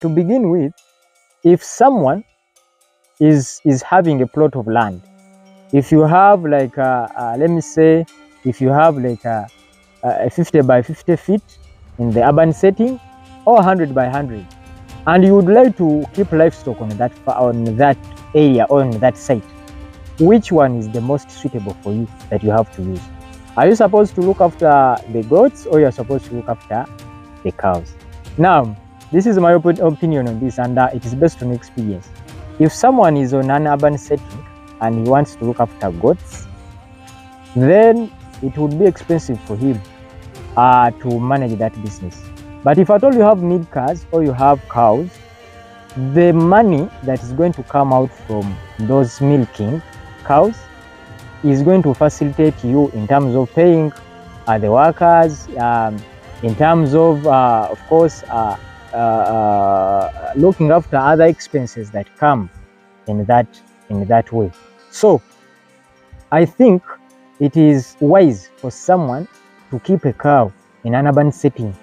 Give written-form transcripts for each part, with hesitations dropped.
to begin with, if someone is having a plot of land, if you have like let me say, if you have like a 50 by 50 feet in the urban setting, or 100 by 100, and you would like to keep livestock on that area or on that site, which one is the most suitable for you that you have to use? Are you supposed to look after the goats, or you're supposed to look after the cows? Now, this is my opinion on this, and it is based on experience. If someone is on an urban setting and he wants to look after goats, then it would be expensive for him to manage that business. But if at all you have milk cows or you have cows, the money that is going to come out from those milking cows is going to facilitate you in terms of paying the workers, in terms of course, looking after other expenses that come in that way. So I think it is wise for someone to keep a cow in an urban setting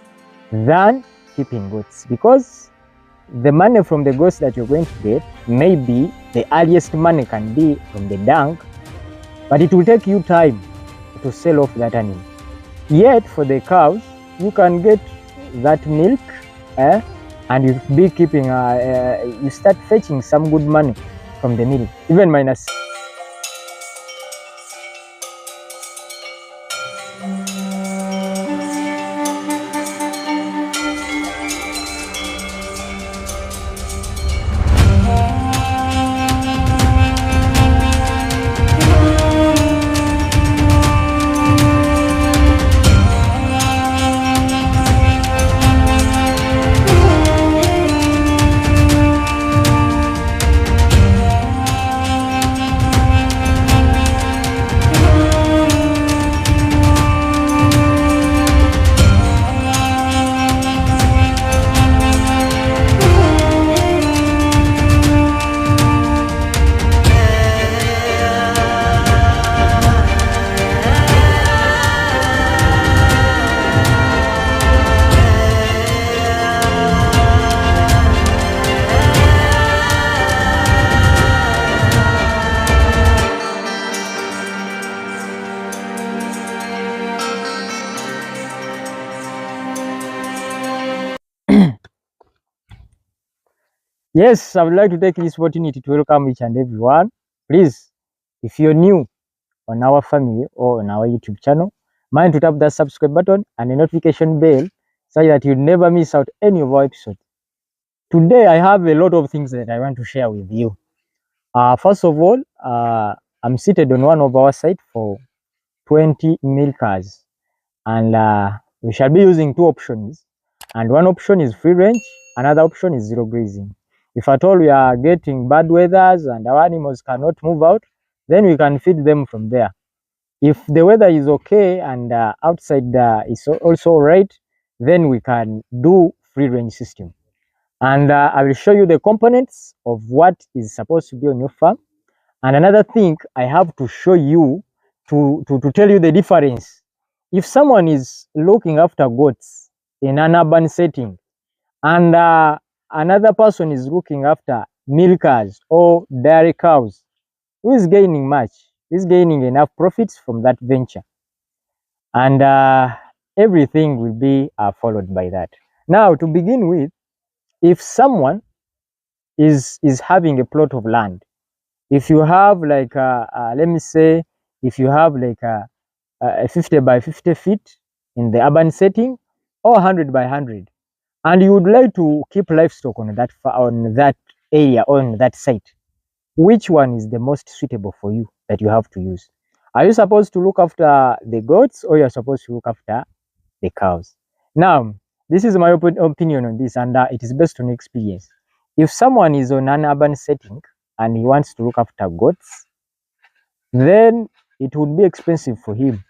than keeping goats, because the money from the goats that you're going to get, maybe the earliest money can be from the dung, but it will take you time to sell off that animal. Yet for the cows, you can get that milk, and you be keeping, you start fetching some good money from the milk, even minus. Yes, I would like to take this opportunity to welcome each and everyone. Please, if you're new on our family or on our YouTube channel, mind to tap that subscribe button and the notification bell so that you never miss out any of our episodes. Today, I have a lot of things that I want to share with you. First of all, I'm seated on one of our sites for 20 milkers, and we shall be using two options. And one option is free range, another option is zero grazing. If at all we are getting bad weathers and our animals cannot move out, then we can feed them from there. If the weather is okay and outside is also all right, then we can do free range system. And I will show you the components of what is supposed to be on your farm. And another thing I have to show you to tell you the difference. If someone is looking after goats in an urban setting, and another person is looking after milkers or dairy cows, who is gaining much? Who is gaining enough profits from that venture? And everything will be followed by that. Now, to begin with, if someone is having a plot of land, if you have like let me say, if you have like a 50 by 50 feet in the urban setting, or 100 by 100, and you would like to keep livestock on that area or on that site, which one is the most suitable for you that you have to use? Are you supposed to look after the goats, or you're supposed to look after the cows? Now, this is my opinion on this, and it is based on experience. If someone is on an urban setting and he wants to look after goats, then it would be expensive for him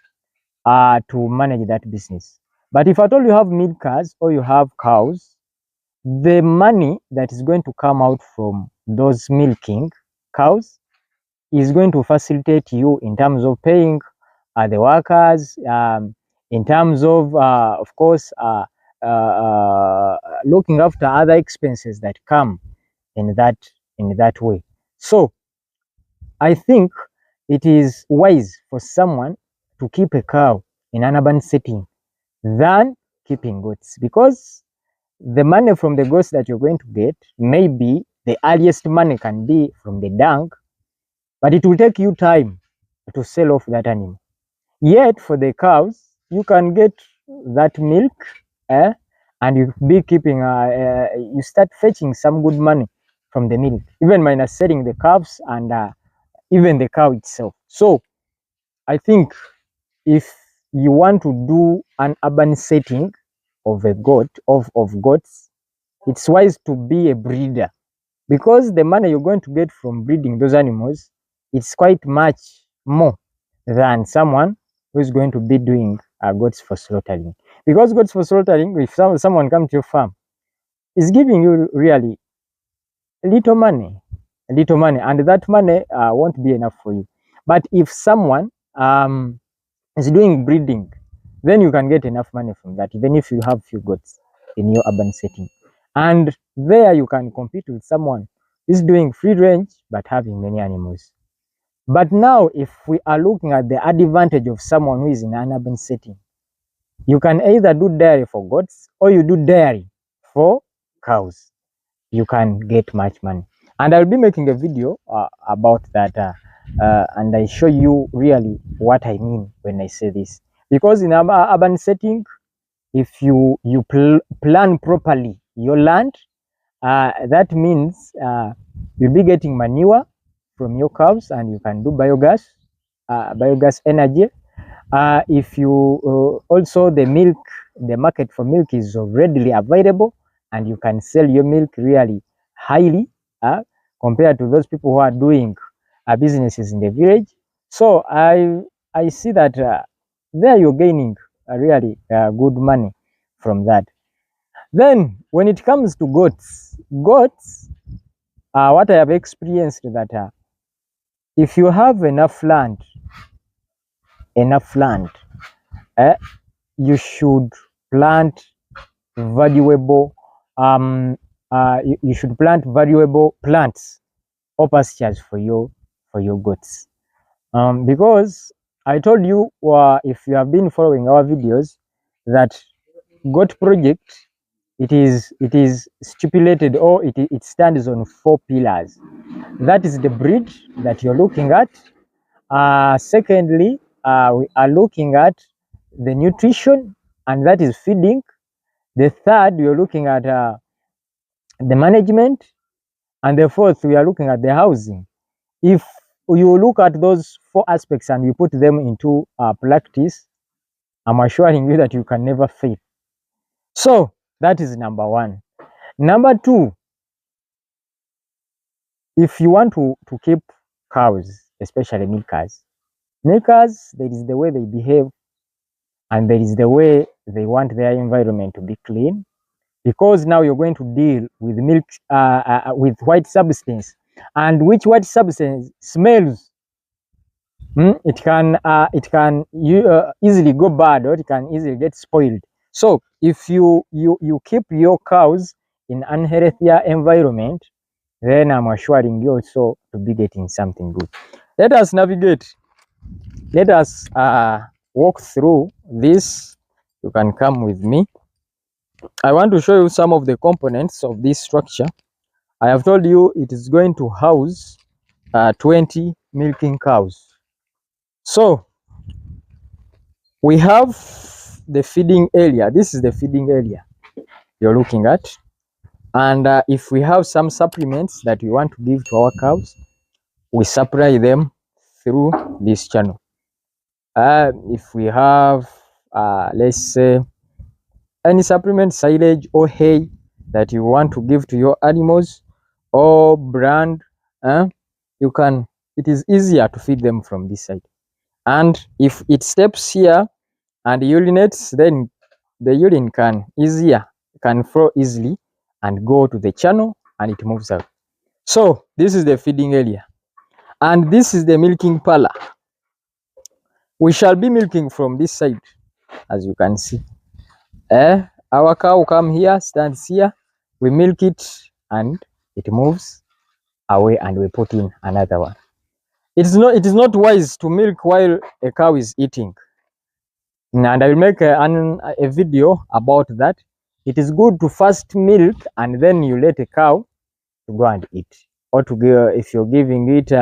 to manage that business. But if at all you have milk cows or you have cows, the money that is going to come out from those milking cows is going to facilitate you in terms of paying the workers, in terms of course, looking after other expenses that come in that way. So I think it is wise for someone to keep a cow in an urban setting than keeping goats, because the money from the goats that you're going to get, maybe the earliest money can be from the dung, but it will take you time to sell off that animal. Yet for the cows, you can get that milk, eh, and you be keeping, you start fetching some good money from the milk, even minus selling the calves and even the cow itself. So I think if you want to do an urban setting of a goat, of goats, it's wise to be a breeder, because the money you're going to get from breeding those animals, it's quite much more than someone who is going to be doing goats for slaughtering. Because goats for slaughtering, if someone comes to your farm, is giving you really little money, and that money won't be enough for you. But if someone is doing breeding, then you can get enough money from that, even if you have few goats in your urban setting. And there you can compete with someone who's doing free range but having many animals. But now, if we are looking at the advantage of someone who is in an urban setting, you can either do dairy for goats or you do dairy for cows. You can get much money. And I'll be making a video about that, and I show you really what I mean when I say this. Because in an urban setting, if you plan properly your land, that means you'll be getting manure from your cows, and you can do biogas energy. If you also the milk, the market for milk is readily available, and you can sell your milk really highly compared to those people who are doing businesses in the village. So I see that there you're gaining really good money from that. Then when it comes to goats, what I have experienced that if you have enough land, eh, you should plant valuable you should plant valuable plants or pastures for your goats, because I told you, if you have been following our videos, that goat project, it is stipulated, or it stands on 4 pillars. That is the breed that you're looking at. Secondly, we are looking at the nutrition, and that is feeding. The third, we are looking at the management, and the fourth, we are looking at the housing. If you look at those 4 aspects and you put them into practice, I'm assuring you that you can never fail. So that is number 1. Number 2, if you want to keep cows, especially milkers, there is the way they behave, and there is the way they want their environment to be clean, because now you're going to deal with milk with white substance, and which white substance smells. It can easily go bad, or it can easily get spoiled. So if you keep your cows in unhealthier environment, then I'm assuring you also to be getting something good. Let us navigate. Let us walk through this. You can come with me. I want to show you some of the components of this structure. I have told you it is going to house 20 milking cows. So we have the feeding area. This is the feeding area you're looking at. And if we have some supplements that we want to give to our cows, we supply them through this channel. If we have, let's say, any supplement, silage or hay that you want to give to your animals, or brand, you can, it is easier to feed them from this side. And if it steps here and urinates, then the urine can flow easily and go to the channel, and it moves out. So this is the feeding area, and this is the milking parlor. We shall be milking from this side, as you can see. Our cow come here, stands here, we milk it, and it moves away, and we put in another one. It is not wise to milk while a cow is eating, and I will make a video about that. It is good to first milk and then you let a cow to go and eat, or to give, if you're giving it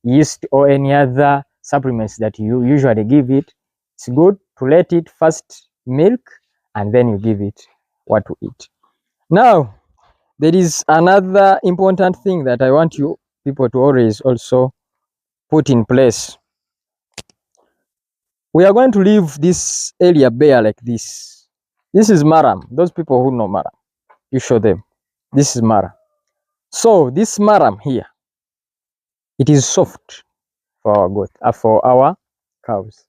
yeast or any other supplements that you usually give it, it's good to let it first milk and then you give it what to eat. Now, there is another important thing that I want you people to always also put in place. We are going to leave this area bare like this. This is maram. Those people who know maram, you show them. This is maram. So this maram here, it is soft for our goat, for our cows.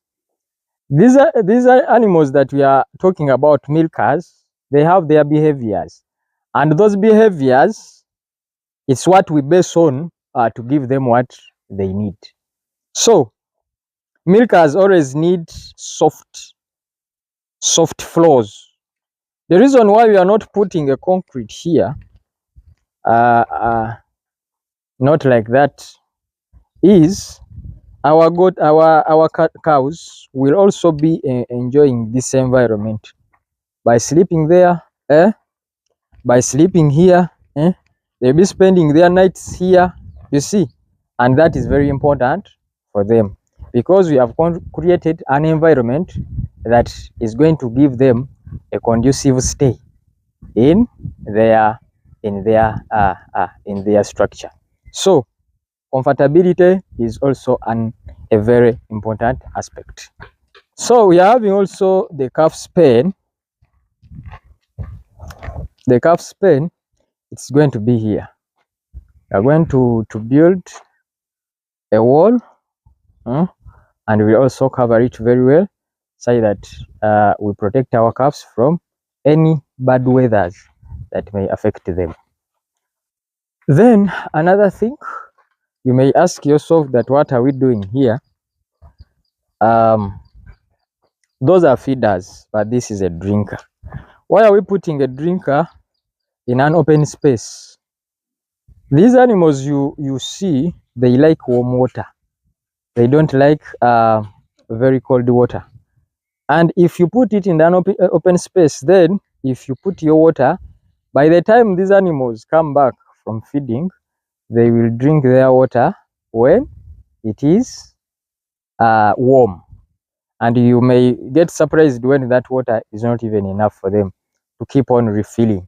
These are animals that we are talking about, milkers. They have their behaviors, and those behaviors, it's what we base on to give them what they need. So milkers always need soft floors. The reason why we are not putting a concrete here, not like that, is our goat, our cows will also be enjoying this environment by sleeping there, by sleeping here, they'll be spending their nights here, you see, and that is very important for them, because we have created an environment that is going to give them a conducive stay in their structure. So comfortability is also a very important aspect. So we are having also the calf span. The calf span, it's going to be here. We are going to build a wall, and we also cover it very well, so that we protect our calves from any bad weathers that may affect them. Then another thing, you may ask yourself that what are we doing here? Those are feeders, but this is a drinker. Why are we putting a drinker in an open space? These animals you see, they like warm water. They don't like very cold water. And if you put it in an open space, then if you put your water, by the time these animals come back from feeding, they will drink their water when it is warm. And you may get surprised when that water is not even enough for them to keep on refilling.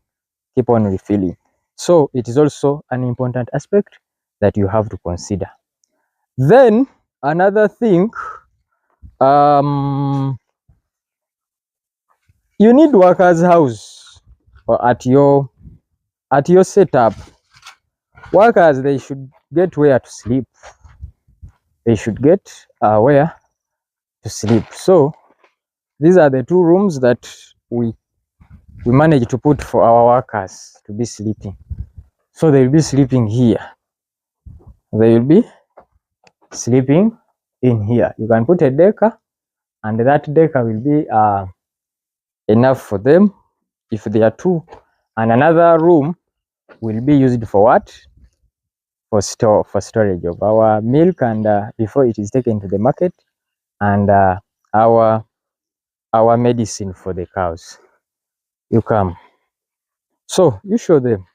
So it is also an important aspect that you have to consider. Then another thing, you need workers' house, or at your setup. Workers, they should get where to sleep. They should get where to sleep. So these are the two rooms that we managed to put for our workers to be sleeping. So they will be sleeping here. They will be sleeping in here. You can put a decker, and that decker will be enough for them if they are two. And another room will be used for what? For storage of our milk, and before it is taken to the market, and our medicine for the cows. You come. So you show them.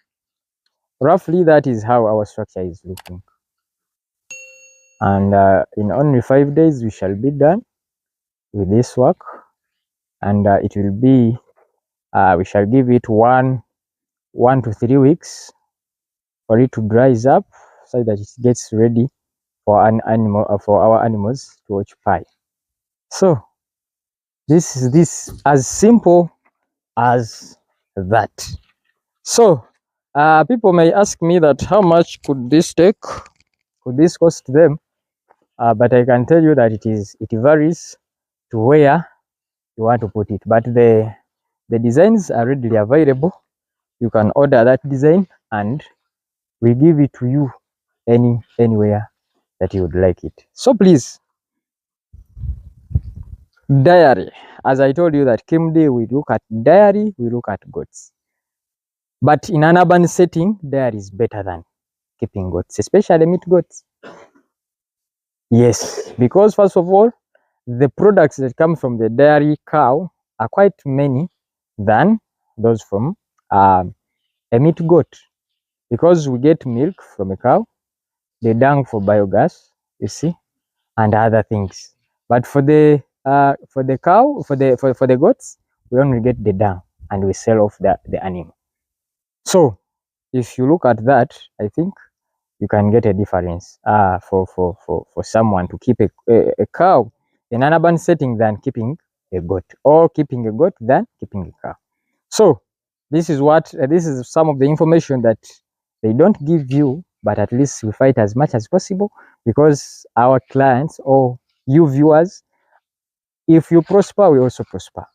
Roughly, that is how our structure is looking. And in only 5 days, we shall be done with this work, and it will be, we shall give it 1 to 3 weeks for it to dries up, so that it gets ready for for our animals to occupy. So this is as simple as that. So people may ask me that how much could this take? Could this cost them? But I can tell you that it varies to where you want to put it. But the designs are readily available. You can order that design, and we give it to you anywhere that you would like it. So please, diary, As I told you that KMD, we look at dairy, we look at goats. But in an urban setting, dairy is better than keeping goats, especially meat goats. Yes, because first of all, the products that come from the dairy cow are quite many than those from a meat goat, because we get milk from a cow, the dung for biogas, you see, and other things. But for the cow, for the goats, we only get the dung and we sell off the animal. So if you look at that, I think you can get a difference for someone to keep a cow in an urban setting than keeping a goat, or keeping a goat than keeping a cow. So this is what this is some of the information that they don't give you, but at least we fight as much as possible, because our clients or you viewers, if you prosper, we also prosper.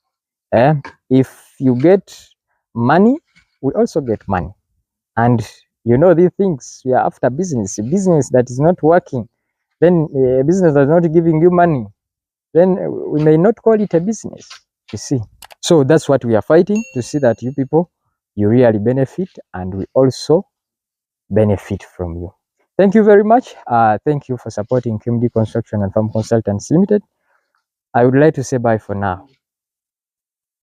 If you get money, we also get money. And you know these things, we are after business. A business that is not working, then a business that's not giving you money, then we may not call it a business, you see. So that's what we are fighting, to see that you people, you really benefit, and we also benefit from you. Thank you very much. Thank you for supporting KMD Construction and Farm Consultants Limited. I would like to say bye for now.